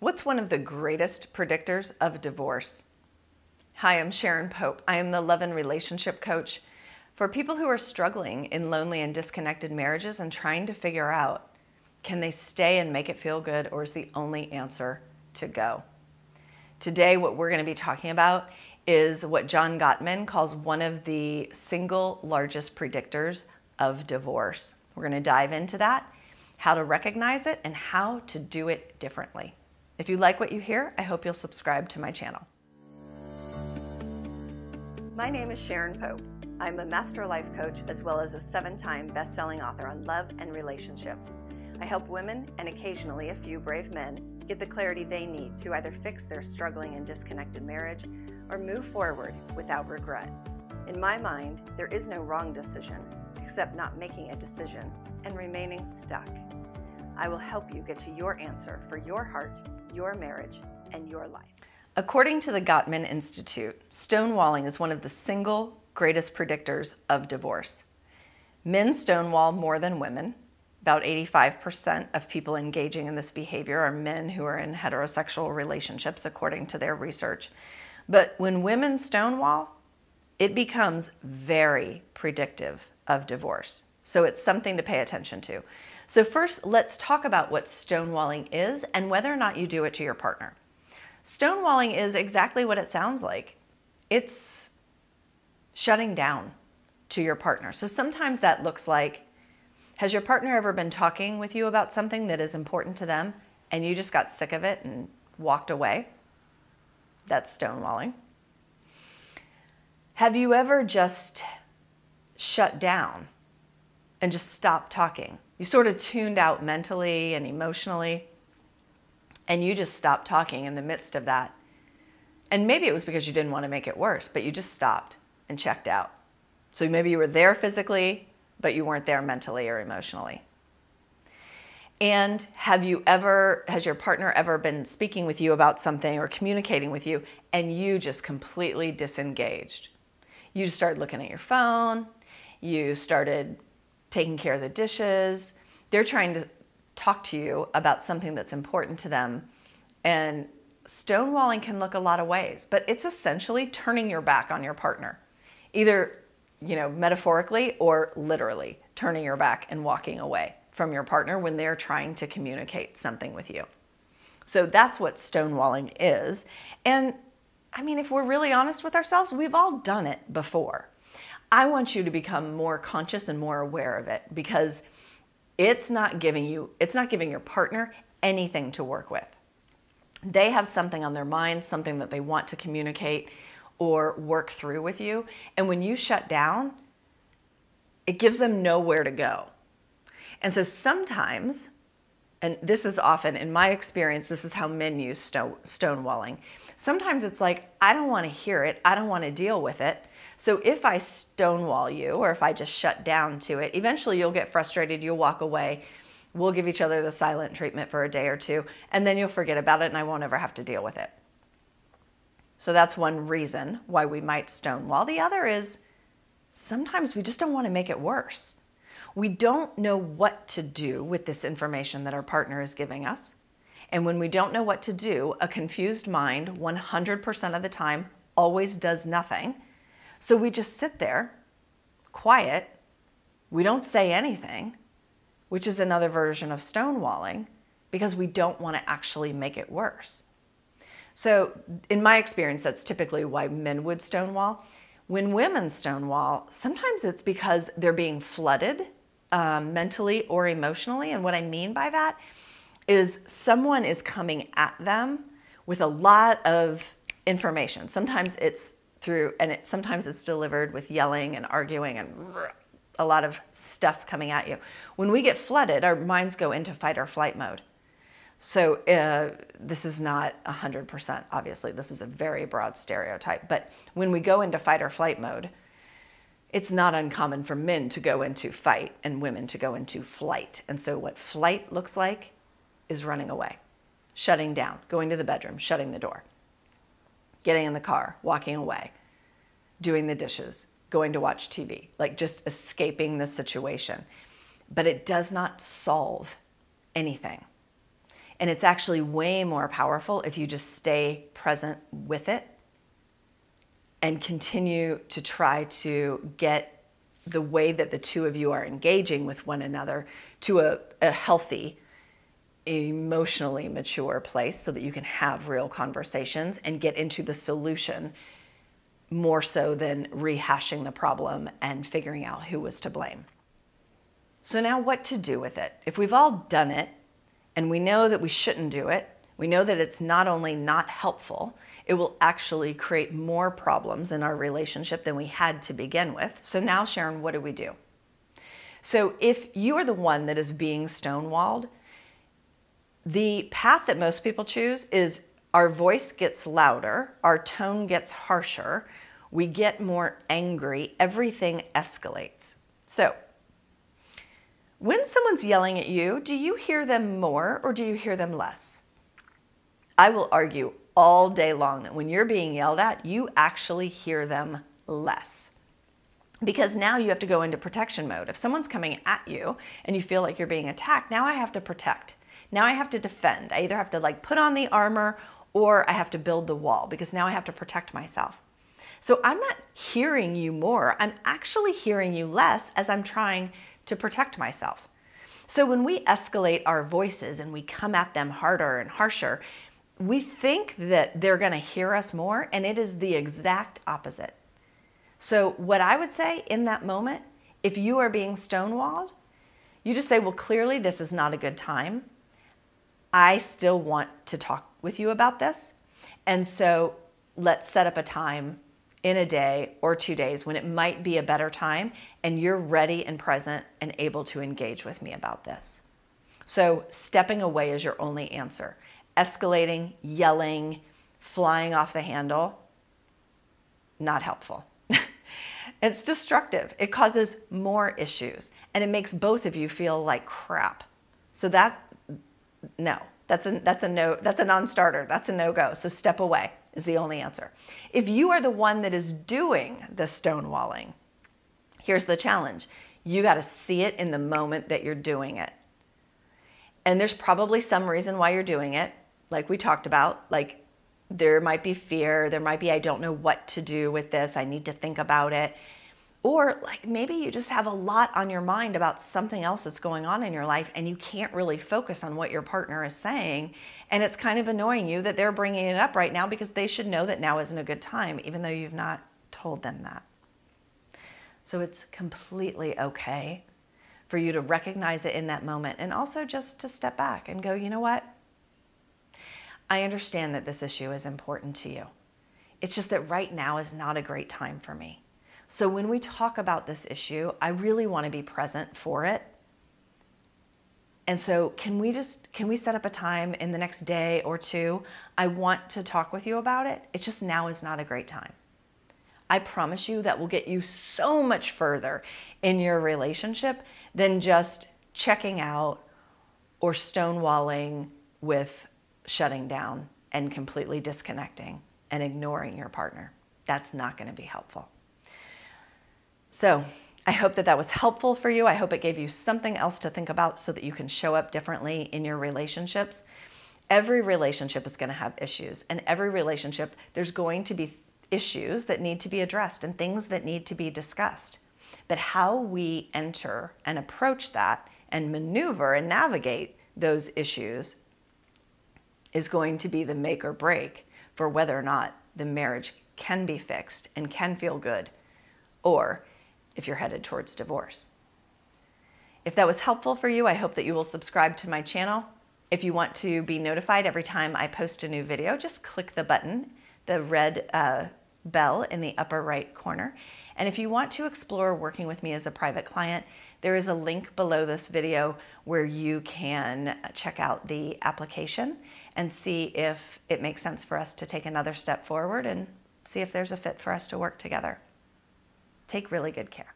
What's one of the greatest predictors of divorce? Hi, I'm Sharon Pope. I am the love and relationship coach for people who are struggling in lonely and disconnected marriages and trying to figure out, can they stay and make it feel good, or is the only answer to go? Today, what we're going to be talking about is what John Gottman calls one of the single largest predictors of divorce. We're going to dive into that, how to recognize it, and how to do it differently. If you like what you hear, I hope you'll subscribe to my channel. My name is Sharon Pope. I'm a master life coach as well as a 7-time best-selling author on love and relationships. I help women, and occasionally a few brave men, get the clarity they need to either fix their struggling and disconnected marriage or move forward without regret. In my mind, there is no wrong decision except not making a decision and remaining stuck. I will help you get to your answer for your heart, your marriage, and your life. According to the Gottman Institute, stonewalling is one of the single greatest predictors of divorce. Men stonewall more than women. About 85% of people engaging in this behavior are men who are in heterosexual relationships, according to their research. But when women stonewall, it becomes very predictive of divorce. So it's something to pay attention to. So first, let's talk about what stonewalling is and whether or not you do it to your partner. Stonewalling is exactly what it sounds like. It's shutting down to your partner. So sometimes that looks like, has your partner ever been talking with you about something that is important to them and you just got sick of it and walked away? That's stonewalling. Have you ever just shut down and just stopped talking? You sort of tuned out mentally and emotionally, and you just stopped talking in the midst of that. And maybe it was because you didn't want to make it worse, but you just stopped and checked out. So maybe you were there physically, but you weren't there mentally or emotionally. And has your partner ever been speaking with you about something or communicating with you, and you just completely disengaged? You just started looking at your phone, you started taking care of the dishes. They're trying to talk to you about something that's important to them. And stonewalling can look a lot of ways, but it's essentially turning your back on your partner. Either, metaphorically or literally turning your back and walking away from your partner when they're trying to communicate something with you. So that's what stonewalling is. And if we're really honest with ourselves, we've all done it before. I want you to become more conscious and more aware of it, because it's not giving your partner anything to work with. They have something on their mind, something that they want to communicate or work through with you. And when you shut down, it gives them nowhere to go. And so sometimes, and this is often, in my experience, this is how men use stonewalling. Sometimes it's like, I don't want to hear it. I don't want to deal with it. So if I stonewall you, or if I just shut down to it, eventually you'll get frustrated, you'll walk away. We'll give each other the silent treatment for a day or two, and then you'll forget about it and I won't ever have to deal with it. So that's one reason why we might stonewall. The other is sometimes we just don't want to make it worse. We don't know what to do with this information that our partner is giving us. And when we don't know what to do, a confused mind 100% of the time always does nothing. So we just sit there, quiet. We don't say anything, which is another version of stonewalling, because we don't want to actually make it worse. So in my experience, that's typically why men would stonewall. When women stonewall, sometimes it's because they're being flooded mentally or emotionally. And what I mean by that is someone is coming at them with a lot of information. Sometimes it's sometimes it's delivered with yelling and arguing and a lot of stuff coming at you. When we get flooded, our minds go into fight or flight mode. So this is not 100%, obviously. This is a very broad stereotype. But when we go into fight or flight mode, it's not uncommon for men to go into fight and women to go into flight. And so what flight looks like is running away, shutting down, going to the bedroom, shutting the door, getting in the car, walking away, doing the dishes, going to watch TV, like just escaping the situation. But it does not solve anything. And it's actually way more powerful if you just stay present with it and continue to try to get the way that the two of you are engaging with one another to a healthy, emotionally mature place so that you can have real conversations and get into the solution more so than rehashing the problem and figuring out who was to blame. So now what to do with it? If we've all done it and we know that we shouldn't do it, we know that it's not only not helpful, it will actually create more problems in our relationship than we had to begin with. So now, Sharon, what do we do? So if you are the one that is being stonewalled, the path that most people choose is our voice gets louder, our tone gets harsher, we get more angry, everything escalates. So when someone's yelling at you, do you hear them more or do you hear them less? I will argue all day long that when you're being yelled at, you actually hear them less. Because now you have to go into protection mode. If someone's coming at you and you feel like you're being attacked, now I have to protect. Now I have to defend. I either have to put on the armor or I have to build the wall because now I have to protect myself. So I'm not hearing you more. I'm actually hearing you less as I'm trying to protect myself. So when we escalate our voices and we come at them harder and harsher, we think that they're going to hear us more, and it is the exact opposite. So what I would say in that moment, if you are being stonewalled, you just say, well, clearly this is not a good time. I still want to talk with you about this. And so let's set up a time in a day or 2 days when it might be a better time and you're ready and present and able to engage with me about this. So stepping away is your only answer. Escalating, yelling, flying off the handle, not helpful. It's destructive. It causes more issues and it makes both of you feel like crap. So that's a no, that's a non-starter. That's a no-go. So step away is the only answer. If you are the one that is doing the stonewalling, here's the challenge. You got to see it in the moment that you're doing it. And there's probably some reason why you're doing it. Like we talked about, there might be fear. There might be, I don't know what to do with this. I need to think about it. Or maybe you just have a lot on your mind about something else that's going on in your life and you can't really focus on what your partner is saying. And it's kind of annoying you that they're bringing it up right now because they should know that now isn't a good time, even though you've not told them that. So it's completely okay for you to recognize it in that moment and also just to step back and go, you know what? I understand that this issue is important to you. It's just that right now is not a great time for me. So when we talk about this issue, I really want to be present for it. And so can we set up a time in the next day or two? I want to talk with you about it. It's just now is not a great time. I promise you that will get you so much further in your relationship than just checking out or stonewalling with shutting down and completely disconnecting and ignoring your partner. That's not going to be helpful. So I hope that was helpful for you. I hope it gave you something else to think about so that you can show up differently in your relationships. Every relationship is going to have issues, and every relationship, there's going to be issues that need to be addressed and things that need to be discussed. But how we enter and approach that and maneuver and navigate those issues is going to be the make or break for whether or not the marriage can be fixed and can feel good, or if you're headed towards divorce. If that was helpful for you, I hope that you will subscribe to my channel. If you want to be notified every time I post a new video, just click the button, the red bell in the upper right corner. And if you want to explore working with me as a private client, there is a link below this video where you can check out the application and see if it makes sense for us to take another step forward and see if there's a fit for us to work together. Take really good care.